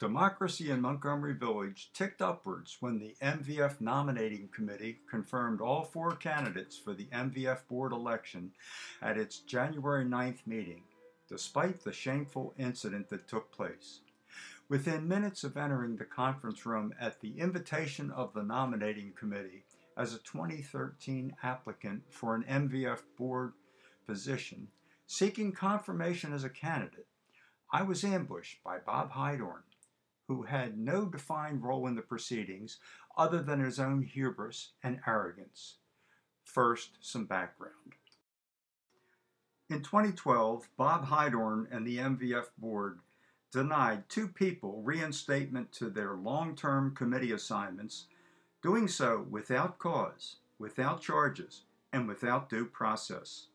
Democracy in Montgomery Village ticked upwards when the MVF Nominating Committee confirmed all 4 candidates for the MVF Board election at its January 9th meeting, despite the shameful incident that took place. Within minutes of entering the conference room at the invitation of the Nominating Committee as a 2013 applicant for an MVF Board position, seeking confirmation as a candidate, I was ambushed by Bob Hydorn, who had no defined role in the proceedings other than his own hubris and arrogance. First, some background. In 2012, Bob Hydorn and the MVF Board denied 2 people reinstatement to their long-term committee assignments, doing so without cause, without charges, and without due process.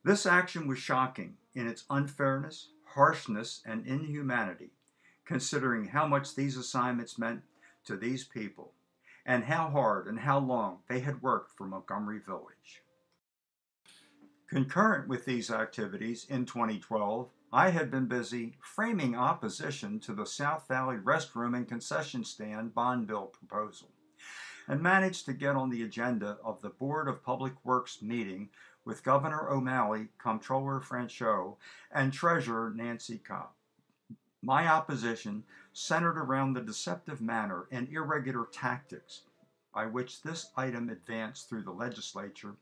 This action was shocking in its unfairness, harshness, and inhumanity, considering how much these assignments meant to these people, and how hard and how long they had worked for Montgomery Village. Concurrent with these activities in 2012, I had been busy framing opposition to the South Valley restroom and concession stand bond bill proposal, and managed to get on the agenda of the Board of Public Works meeting with Governor O'Malley, Comptroller Franchot, and Treasurer Nancy Cobb. My opposition centered around the deceptive manner and irregular tactics by which this item advanced through the legislature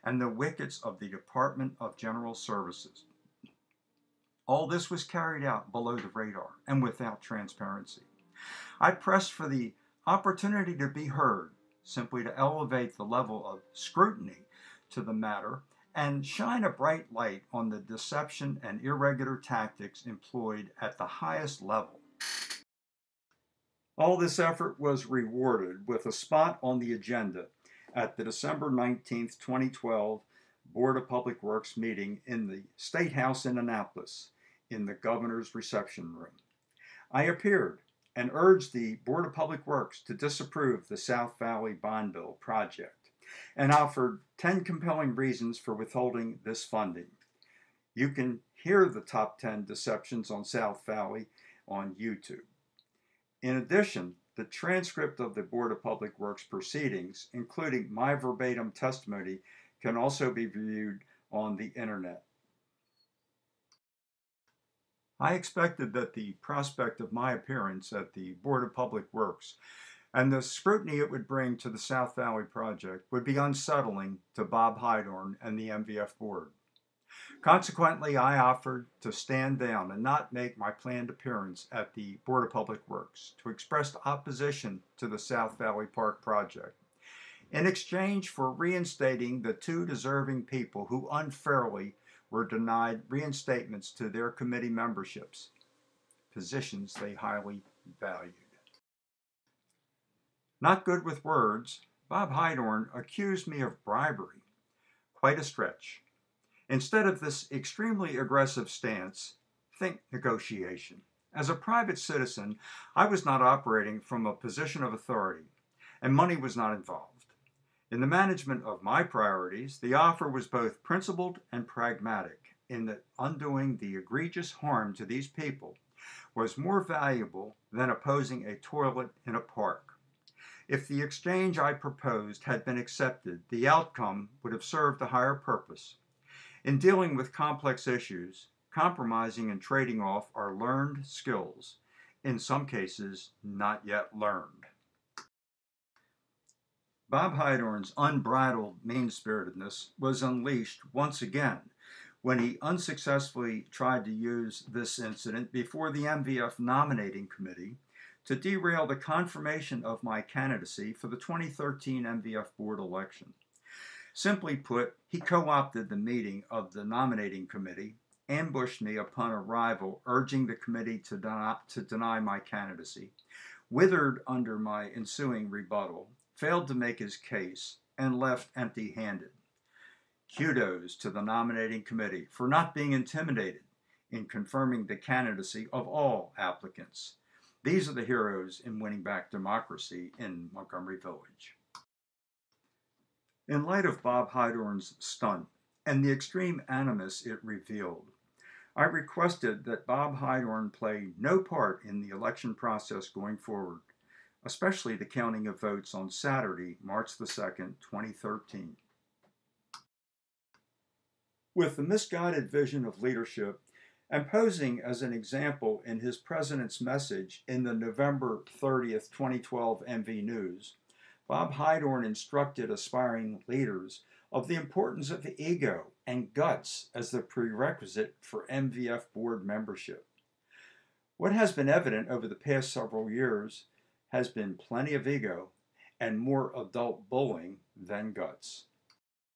and the wickets of the Department of General Services. All this was carried out below the radar and without transparency. I pressed for the opportunity to be heard, simply to elevate the level of scrutiny to the matter and shine a bright light on the deception and irregular tactics employed at the highest level. All this effort was rewarded with a spot on the agenda at the December 19th, 2012 Board of Public Works meeting in the State House in Annapolis in the governor's reception room. I appeared and urged the Board of Public Works to disapprove the South Valley Bond Bill project, and offered 10 compelling reasons for withholding this funding. You can hear the top 10 deceptions on South Valley on YouTube. In addition, the transcript of the Board of Public Works proceedings, including my verbatim testimony, can also be viewed on the internet. I expected that the prospect of my appearance at the Board of Public Works and the scrutiny it would bring to the South Valley project would be unsettling to Bob Hydorn and the MVF Board. Consequently, I offered to stand down and not make my planned appearance at the Board of Public Works to express opposition to the South Valley Park project, in exchange for reinstating the 2 deserving people who unfairly were denied reinstatements to their committee memberships, positions they highly valued. Not good with words, Bob Hydorn accused me of bribery. Quite a stretch. Instead of this extremely aggressive stance, think negotiation. As a private citizen, I was not operating from a position of authority, and money was not involved. In the management of my priorities, the offer was both principled and pragmatic, in that undoing the egregious harm to these people was more valuable than opposing a toilet in a park. If the exchange I proposed had been accepted, the outcome would have served a higher purpose. In dealing with complex issues, compromising and trading off our learned skills, in some cases not yet learned. Bob Hydorn's unbridled mean-spiritedness was unleashed once again when he unsuccessfully tried to use this incident before the MVF Nominating Committee to derail the confirmation of my candidacy for the 2013 MVF Board election. Simply put, he co-opted the meeting of the Nominating Committee, ambushed me upon arrival, urging the committee to deny my candidacy, withered under my ensuing rebuttal, failed to make his case, and left empty-handed. Kudos to the Nominating Committee for not being intimidated in confirming the candidacy of all applicants. These are the heroes in winning back democracy in Montgomery Village. In light of Bob Hydorn's stunt and the extreme animus it revealed, I requested that Bob Hydorn play no part in the election process going forward, especially the counting of votes on Saturday, March the 2nd, 2013. With the misguided vision of leadership and posing as an example in his president's message in the November 30th, 2012 MV News, Bob Hydorn instructed aspiring leaders of the importance of ego and guts as the prerequisite for MVF board membership. What has been evident over the past several years has been plenty of ego and more adult bullying than guts.